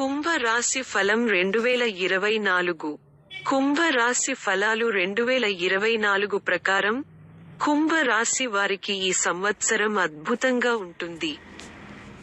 కుంభ రాశి ఫలం 2024. కుంభ రాశి ఫలాలు 2024 ప్రకారం కుంభ రాశి వారికి ఈ సంవత్సరం అద్భుతంగా ఉంటుంది.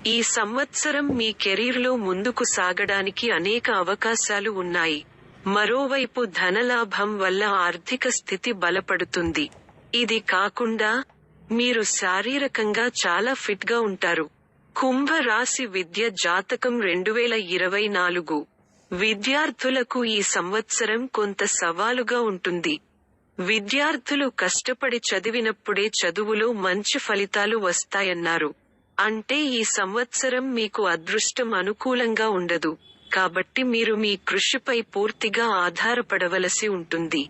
ఈ సంవత్సరం మీ కెరీర్లో ముందుకు సాగడానికి అనేక అవకాశాలు ఉన్నాయి. మరోవైపు ధనలాభం వల్ల ఆర్థిక స్థితి బలపడుతుంది. ఇది కాకుండా మీరు శారీరకంగా చాలా ఫిట్ గా ఉంటారు. కుంభ రాశి విద్య జాతకం 2024. విద్యార్థులకు ఈ సంవత్సరం కొంత సవాలుగా ఉంటుంది. విద్యార్థులు కష్టపడి చదివినప్పుడే చదువులో మంచి ఫలితాలు వస్తాయన్నారు. అంటే ఈ సంవత్సరం మీకు అదృష్టం అనుకూలంగా ఉండదు. కాబట్టి మీరు మీ కృషిపై పూర్తిగా ఆధారపడవలసి ఉంటుంది.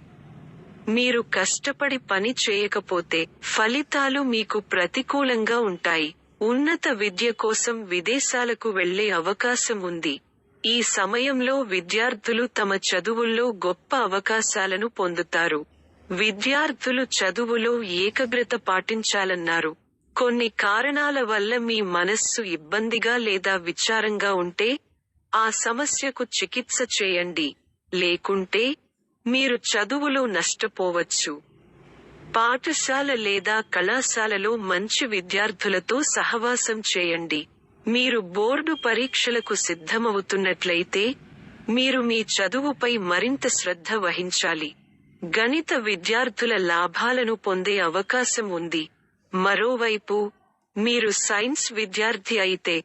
మీరు కష్టపడి పని చేయకపోతే ఫలితాలు మీకు ప్రతికూలంగా ఉంటాయి. ఉన్నత విద్య కోసం విదేశాలకు వెళ్లే అవకాశం ఉంది. ఈ సమయంలో విద్యార్థులు తమ చదువుల్లో గొప్ప అవకాశాలను పొందుతారు. విద్యార్థులు చదువులో ఏకాగ్రత పాటించాలన్నారు. కొన్ని కారణాల వల్ల మీ మనస్సు ఇబ్బందిగా లేదా విచారంగా ఉంటే ఆ సమస్యకు చికిత్స చేయండి. లేకుంటే మీరు చదువులో నష్టపోవచ్చు. పాఠశాల లేదా కళాశాలలో మంచి విద్యార్థులతో సహవాసం చేయండి. మీరు బోర్డు పరీక్షలకు సిద్ధమవుతున్నట్లయితే మీరు మీ చదువుపై మరింత శ్రద్ధ వహించాలి. గణిత విద్యార్థుల లాభాలను పొందే అవకాశం ఉంది. మరోవైపు మీరు సైన్స్ విద్యార్థి అయితే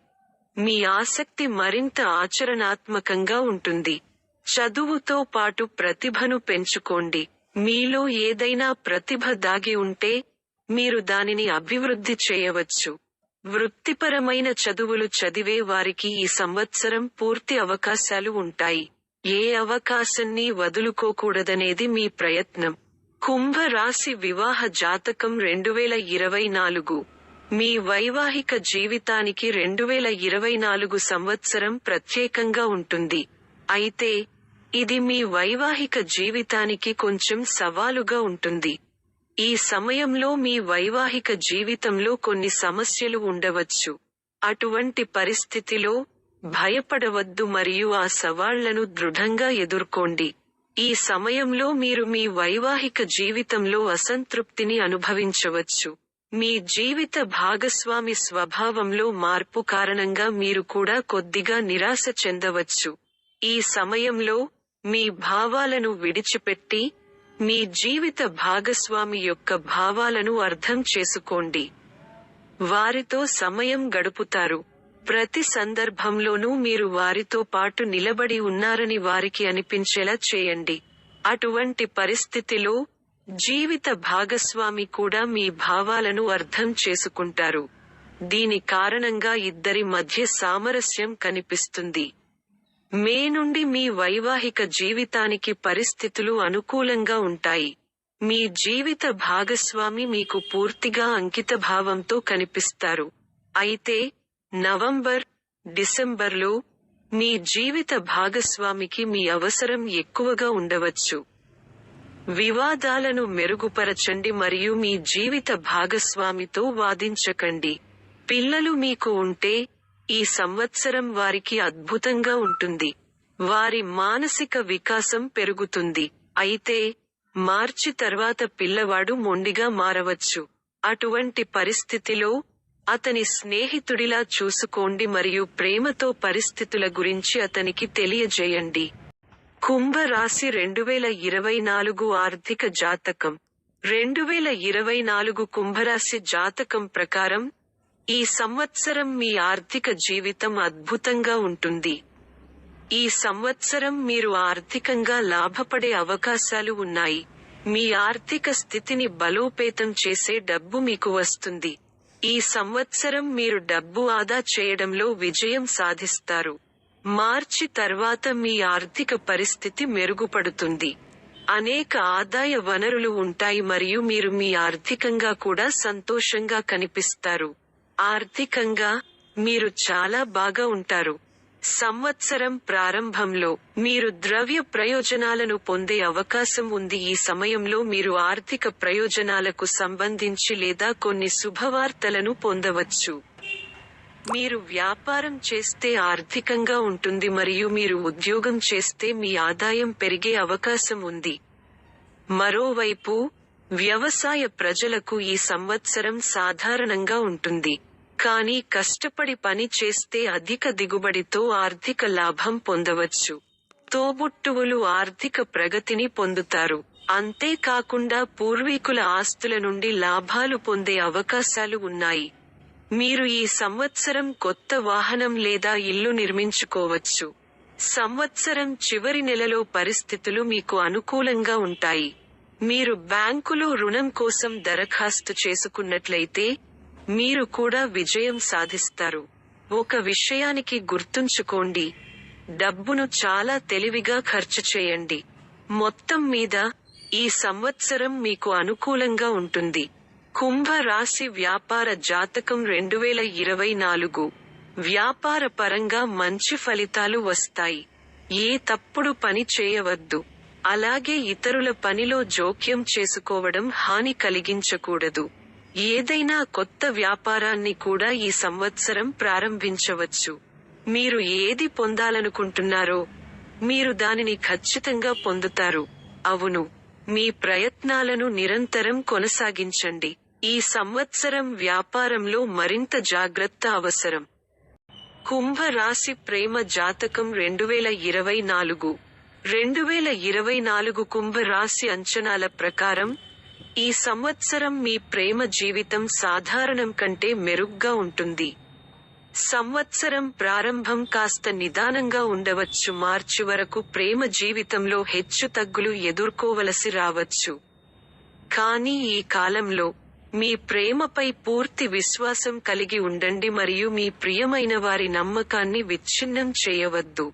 మీ ఆసక్తి మరింత ఆచరణాత్మకంగా ఉంటుంది. చదువుతో పాటు ప్రతిభను పెంచుకోండి. మీలో ఏదైనా ప్రతిభ దాగి ఉంటే మీరు దానిని అభివృద్ధి చేయవచ్చు. వృత్తిపరమైన చదువులు చదివే వారికి ఈ సంవత్సరం పూర్తి అవకాశాలు ఉంటాయి. ఏ అవకాశాన్ని వదులుకోకూడదనేది మీ ప్రయత్నం. కుంభ రాశి వివాహ జాతకం 2024. మీ వైవాహిక జీవితానికి 2024 సంవత్సరం ప్రత్యేకంగా ఉంటుంది. అయితే ఇది మీ వైవాహిక జీవితానికి కొంచెం సవాలుగా ఉంటుంది. ఈ సమయంలో మీ వైవాహిక జీవితంలో కొన్ని సమస్యలు ఉండవచ్చు. అటువంటి పరిస్థితిలో భయపడవద్దు మరియు ఆ సవాళ్లను దృఢంగా ఎదుర్కోండి. ఈ సమయంలో మీరు మీ వైవాహిక జీవితంలో అసంతృప్తిని అనుభవించవచ్చు. మీ జీవిత భాగస్వామి స్వభావంలో మార్పు కారణంగా మీరు కూడా కొద్దిగా నిరాశ చెందవచ్చు. ఈ సమయంలో మీ భావాలను విడిచిపెట్టి మీ జీవిత భాగస్వామి యొక్క భావాలను అర్థం చేసుకోండి. వారితో సమయం గడుపుతారు. ప్రతి సందర్భంలోనూ మీరు వారితో పాటు నిలబడి ఉన్నారని వారికి అనిపించేలా చేయండి. అటువంటి పరిస్థితిలో జీవిత భాగస్వామి కూడా మీ భావాలను అర్థం చేసుకుంటారు. దీని కారణంగా ఇద్దరి మధ్య సామరస్యం కనిపిస్తుంది. మే నుండి మీ వైవాహిక జీవితానికి పరిస్థితులు అనుకూలంగా ఉంటాయి. మీ జీవిత భాగస్వామి మీకు పూర్తిగా అంకితభావంతో కనిపిస్తారు. అయితే నవంబర్, డిసెంబర్లో మీ జీవిత భాగస్వామికి మీ అవసరం ఎక్కువగా ఉండవచ్చు. వివాదాలను మెరుగుపరచండి మరియు మీ జీవిత భాగస్వామితో వాదించకండి. పిల్లలు మీకు ఉంటే ఈ సంవత్సరం వారికి అద్భుతంగా ఉంటుంది. వారి మానసిక వికాసం పెరుగుతుంది. అయితే మార్చి తర్వాత పిల్లవాడు మొండిగా మారవచ్చు. అటువంటి పరిస్థితిలో అతని స్నేహితుడిలా చూసుకోండి మరియు ప్రేమతో పరిస్థితుల గురించి అతనికి తెలియజేయండి. కుంభ రాశి 2024 ఆర్థిక జాతకం 2024 కుంభరాశి జాతకం ప్రకారం ఈ సంవత్సరం మీ ఆర్థిక జీవితం అద్భుతంగా ఉంటుంది. ఈ సంవత్సరం మీరు ఆర్థికంగా లాభపడే అవకాశాలు ఉన్నాయి. మీ ఆర్థిక స్థితిని బలోపేతం చేసే డబ్బు మీకు వస్తుంది. ఈ సంవత్సరం మీరు డబ్బు ఆదా చేయడంలో విజయం సాధిస్తారు. మార్చి తర్వాత మీ ఆర్థిక పరిస్థితి మెరుగుపడుతుంది. అనేక ఆదాయ వనరులు ఉంటాయి మరియు మీరు మీ ఆర్థికంగా కూడా సంతోషంగా కనిపిస్తారు. ఆర్థికంగా మీరు చాలా బాగా ఉంటారు. సంవత్సరం ప్రారంభంలో మీరు ద్రవ్య ప్రయోజనాలను పొందే అవకాశం ఉంది. ఈ సమయంలో మీరు ఆర్థిక ప్రయోజనాలకు సంబంధించి లేదా కొన్ని శుభవార్తలను పొందవచ్చు. మీరు వ్యాపారం చేస్తే ఆర్థికంగా ఉంటుంది మరియు మీరు ఉద్యోగం చేస్తే మీ ఆదాయం పెరిగే అవకాశం ఉంది. మరోవైపు, వ్యవసాయ ప్రజలకు ఈ సంవత్సరం సాధారణంగా ఉంటుంది. కానీ కష్టపడి పని చేస్తే అధిక దిగుబడితో ఆర్థిక లాభం పొందవచ్చు. తోబుట్టువులు ఆర్థిక ప్రగతిని పొందుతారు. అంతేకాకుండా పూర్వీకుల ఆస్తుల నుండి లాభాలు పొందే అవకాశాలు ఉన్నాయి. మీరు ఈ సంవత్సరం కొత్త వాహనం లేదా ఇల్లు నిర్మించుకోవచ్చు. సంవత్సరం చివరి నెలలో పరిస్థితులు మీకు అనుకూలంగా ఉంటాయి. మీరు బ్యాంకులో రుణం కోసం దరఖాస్తు చేసుకున్నట్లయితే, మీరు కూడా విజయం సాధిస్తారు. ఒక విషయానికి గుర్తుంచుకోండి, డబ్బును చాలా తెలివిగా ఖర్చు చేయండి. మొత్తం మీద, ఈ సంవత్సరం మీకు అనుకూలంగా ఉంటుంది. కుంభ రాశి వ్యాపార జాతకం 2024. వ్యాపార పరంగా మంచి ఫలితాలు వస్తాయి. ఏ తప్పుడు పని చేయవద్దు. అలాగే ఇతరుల పనిలో జోక్యం చేసుకోవడం హాని కలిగించకూడదు. ఏదైనా కొత్త వ్యాపారాన్ని కూడా ఈ సంవత్సరం ప్రారంభించవచ్చు. మీరు ఏది పొందాలనుకుంటున్నారో, మీరు దానిని ఖచ్చితంగా పొందుతారు. అవును, మీ ప్రయత్నాలను నిరంతరం కొనసాగించండి. ఈ సంవత్సరం వ్యాపారంలో మరింత జాగ్రత్త అవసరం. కుంభ రాశి ప్రేమ జాతకం 2024. 2024 కుంభ రాశి అంచనాల ప్రకారం, ఈ సంవత్సరం మీ ప్రేమ జీవితం సాధారణం కంటే మెరుగ్గా ఉంటుంది. సంవత్సరం ప్రారంభం కాస్త నిదానంగా ఉండవచ్చు. మార్చి వరకు ప్రేమ జీవితంలో హెచ్చుతగ్గులు ఎదుర్కోవలసి రావచ్చు. కానీ ఈ కాలంలో, మీ ప్రేమపై పూర్తి విశ్వాసం కలిగి ఉండండి మరియు మీ ప్రియమైన వారి నమ్మకాన్ని విచ్ఛిన్నం చేయవద్దు.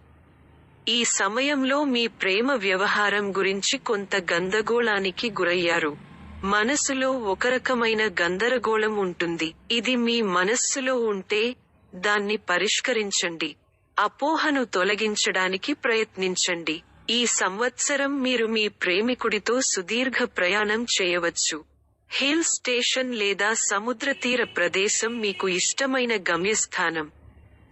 ఈ సమయంలో మీ ప్రేమ వ్యవహారం గురించి కొంత గందరగోళానికి గురయ్యారు. మనసులో ఒకరకమైన గందరగోళం ఉంటుంది. ఇది మీ మనస్సులో ఉంటే, దాన్ని పరిష్కరించండి. అపోహను తొలగించడానికి ప్రయత్నించండి. ఈ సంవత్సరం మీరు మీ ప్రేమికుడితో సుదీర్ఘ ప్రయాణం చేయవచ్చు. హిల్ స్టేషన్ లేదా సముద్ర తీర ప్రదేశం మీకు ఇష్టమైన గమ్యస్థానం.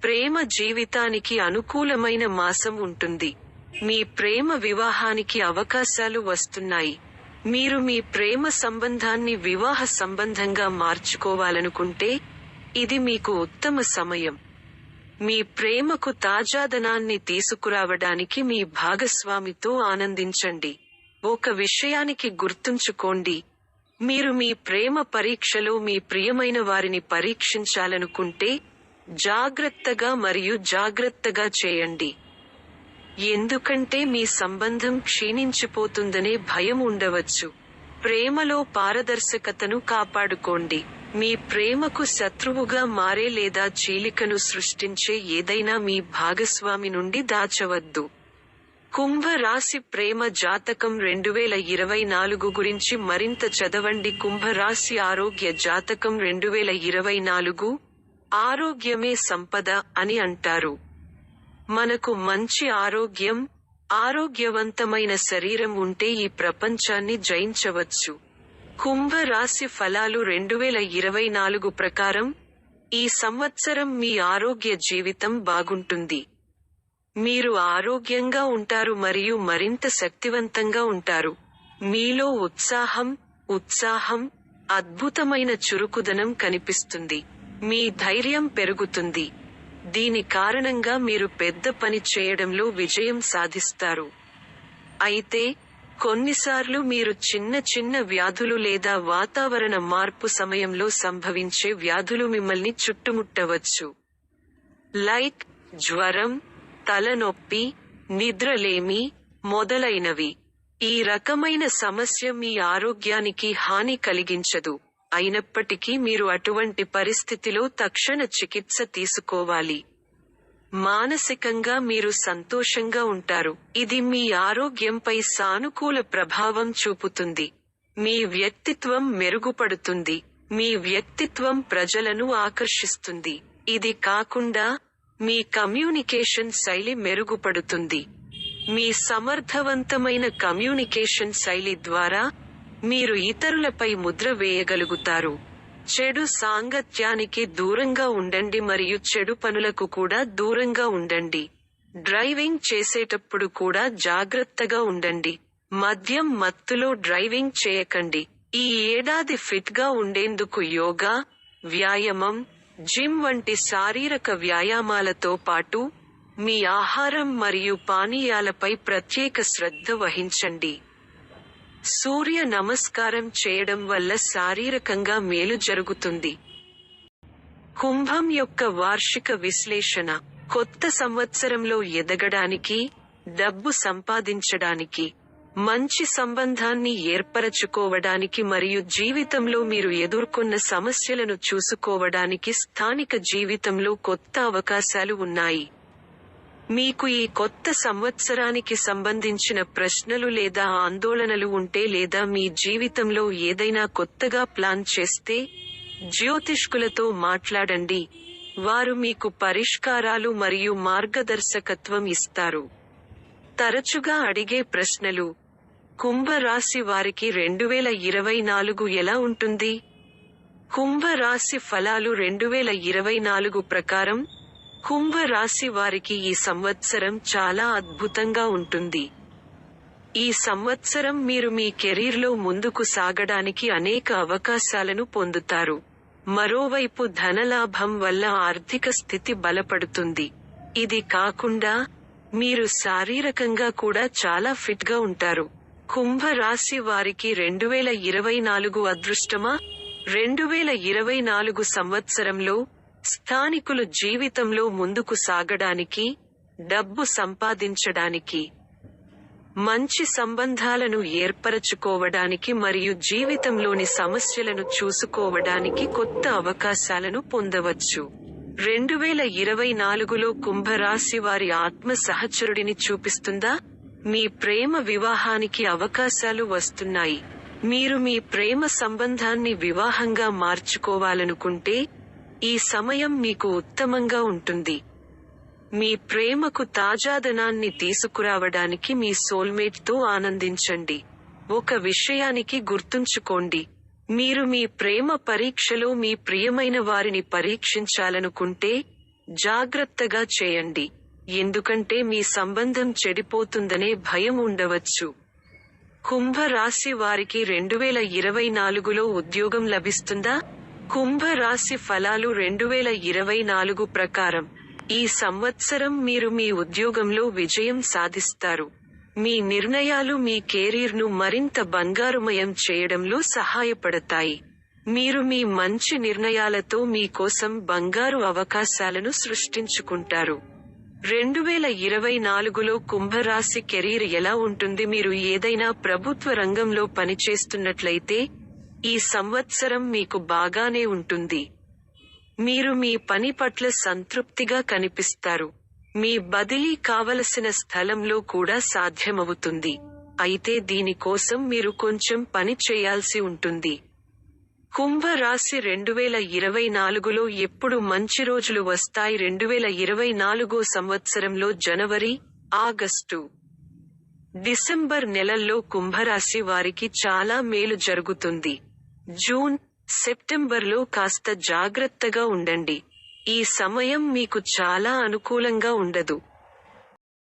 ప్రేమ జీవితానికి అనుకూలమైన మాసం ఉంటుంది. మీ ప్రేమ వివాహానికి అవకాశాలు వస్తున్నాయి. మీరు మీ ప్రేమ సంబంధాన్ని వివాహ సంబంధంగా మార్చుకోవాలనుకుంటే, ఇది మీకు ఉత్తమ సమయం. మీ ప్రేమకు తాజాదనాన్ని తీసుకురావడానికి మీ భాగస్వామితో ఆనందించండి. ఒక విషయానికి గుర్తుంచుకోండి, మీరు మీ ప్రేమ పరీక్షలో మీ ప్రియమైన వారిని పరీక్షించాలనుకుంటే, జాగ్రత్తగా మరియు జాగ్రత్తగా చేయండి. ఎందుకంటే మీ సంబంధం క్షీణించిపోతుందనే భయం ఉండవచ్చు. ప్రేమలో పారదర్శకతను కాపాడుకోండి. మీ ప్రేమకు శత్రువుగా మారే లేదా చీలికను సృష్టించే ఏదైనా మీ భాగస్వామి నుండి దాచవద్దు. కుంభ రాశి ప్రేమ జాతకం 2024 గురించి మరింత చదవండి. కుంభ రాశి ఆరోగ్య జాతకం 2024. ఆరోగ్యమే సంపద అని అంటారు. మనకు మంచి ఆరోగ్యం, ఆరోగ్యవంతమైన శరీరం ఉంటే ఈ ప్రపంచాన్ని జయించవచ్చు. కుంభ రాశి ఫలాలు 2024 ప్రకారం, ఈ సంవత్సరం మీ ఆరోగ్య జీవితం బాగుంటుంది. మీరు ఆరోగ్యంగా ఉంటారు మరియు మరింత శక్తివంతంగా ఉంటారు. మీలో ఉత్సాహం, అద్భుతమైన చురుకుదనం కనిపిస్తుంది. మీ ధైర్యం పెరుగుతుంది. దీని కారణంగా మీరు పెద్ద పని చేయడంలో విజయం సాధిస్తారు. అయితే, కొన్నిసార్లు మీరు చిన్న వ్యాధులు లేదా వాతావరణ మార్పు సమయంలో సంభవించే వ్యాధులు మిమ్మల్ని చుట్టుముట్టవచ్చు. లైక్ జ్వరం, తలనొప్పి, నిద్రలేమి మొదలైనవి. ఈ రకమైన సమస్య మీ ఆరోగ్యానికి హాని కలిగించదు. అయినప్పటికీ మీరు అటువంటి పరిస్థితిలో తక్షణ చికిత్స తీసుకోవాలి. మానసికంగా మీరు సంతోషంగా ఉంటారు. ఇది మీ ఆరోగ్యంపై సానుకూల ప్రభావం చూపుతుంది. మీ వ్యక్తిత్వం మెరుగుపడుతుంది. మీ వ్యక్తిత్వం ప్రజలను ఆకర్షిస్తుంది. ఇది కాకుండా, మీ కమ్యూనికేషన్ శైలి మెరుగుపడుతుంది. మీ సమర్థవంతమైన కమ్యూనికేషన్ శైలి ద్వారా, మీరు ఇతరులపై ముద్ర వేయగలుగుతారు. చెడు సాంగత్యానికి దూరంగా ఉండండి మరియు చెడు పనులకు కూడా దూరంగా ఉండండి. డ్రైవింగ్ చేసేటప్పుడు కూడా జాగ్రత్తగా ఉండండి. మద్యం మత్తులో డ్రైవింగ్ చేయకండి. ఈ ఏడాది ఫిట్ గా ఉండేందుకు యోగా, వ్యాయామం, జిమ్ వంటి శారీరక వ్యాయామాలతో పాటు మీ ఆహారం మరియు పానీయాలపై ప్రత్యేక శ్రద్ధ వహించండి. సూర్య నమస్కారం చేయడం వల్ల శారీరకంగా మేలు జరుగుతుంది. కుంభం యొక్క వార్షిక విశ్లేషణ. కొత్త సంవత్సరంలో ఎదగడానికి, డబ్బు సంపాదించడానికి, మంచి సంబంధాన్ని ఏర్పరచుకోవడానికి మరియు జీవితంలో మీరు ఎదుర్కొన్న సమస్యలను చూసుకోవడానికి స్థానిక జీవితంలో కొత్త అవకాశాలు ఉన్నాయి. మీకు ఈ కొత్త సంవత్సరానికి సంబంధించిన ప్రశ్నలు లేదా ఆందోళనలు ఉంటే లేదా మీ జీవితంలో ఏదైనా కొత్తగా ప్లాన్ చేస్తే, జ్యోతిష్కులతో మాట్లాడండి. వారు మీకు పరిష్కారాలు మరియు మార్గదర్శకత్వం ఇస్తారు. తరచుగా అడిగే ప్రశ్నలు. కుంభ రాశి వారికి 2024 ఎలా ఉంటుంది? కుంభ రాశి ఫలాలు 2024 ప్రకారం, కుంభ రాశి వారికి ఈ సంవత్సరం చాలా అద్భుతంగా ఉంటుంది. ఈ సంవత్సరం మీరు మీ కెరీర్లో ముందుకు సాగడానికి అనేక అవకాశాలను పొందుతారు. మరోవైపు ధనలాభం వల్ల ఆర్థిక స్థితి బలపడుతుంది. ఇది కాకుండా, మీరు శారీరకంగా కూడా చాలా ఫిట్ గా ఉంటారు. కుంభ రాశి వారికి 2024 అదృష్టమా? 2024 సంవత్సరంలో, స్థానికులు జీవితంలో ముందుకు సాగడానికి, డబ్బు సంపాదించడానికి, మంచి సంబంధాలను ఏర్పరచుకోవడానికి మరియు జీవితంలోని సమస్యలను చూసుకోవడానికి కొత్త అవకాశాలను పొందవచ్చు. 2024లో కుంభరాశి వారి ఆత్మ సహచరుడిని చూపిస్తుందా? మీ ప్రేమ వివాహానికి అవకాశాలు వస్తున్నాయి. మీరు మీ ప్రేమ సంబంధాన్ని వివాహంగా మార్చుకోవాలనుకుంటే, ఈ సమయం మీకు ఉత్తమంగా ఉంటుంది. మీ ప్రేమకు తాజాదనాన్ని తీసుకురావడానికి మీ సోల్మేట్తో ఆనందించండి. ఒక విషయానికి గుర్తుంచుకోండి. మీరు మీ ప్రేమ పరీక్షలో మీ ప్రియమైన వారిని పరీక్షించాలనుకుంటే, జాగ్రత్తగా చేయండి. ఎందుకంటే మీ సంబంధం చెడిపోతుందనే భయం ఉండవచ్చు. కుంభ రాశి వారికి 2024లో ఉద్యోగం లభిస్తుందా? కుంభ రాశి ఫలాలు 2024 ప్రకారం, ఈ సంవత్సరం మీరు మీ ఉద్యోగంలో విజయం సాధిస్తారు. మీ నిర్ణయాలు మీ కెరీర్ను మరింత బంగారుమయం చేయడంలో సహాయపడతాయి. మీరు మీ మంచి నిర్ణయాలతో మీ కోసం బంగారు అవకాశాలను సృష్టించుకుంటారు. 2024లో కుంభరాశి కెరీర్ ఎలా ఉంటుంది? మీరు ఏదైనా ప్రభుత్వ రంగంలో పనిచేస్తున్నట్లయితే, ఈ సంవత్సరం మీకు బాగానే ఉంటుంది. మీరు మీ పని పట్ల సంతృప్తిగా కనిపిస్తారు. మీ బదిలీ కావలసిన స్థలంలో కూడా సాధ్యమవుతుంది. అయితే దీని కోసం మీరు కొంచెం పని చేయాల్సి ఉంటుంది. కుంభ రాశి 2024లో ఎప్పుడు మంచి రోజులు వస్తాయి? 2024 సంవత్సరంలో జనవరి, ఆగస్టు, డిసెంబర్ నెలల్లో కుంభరాశి వారికి చాలా మేలు జరుగుతుంది. జూన్, సెప్టెంబర్లో కాస్త జాగ్రత్తగా ఉండండి. ఈ సమయం మీకు చాలా అనుకూలంగా ఉండదు.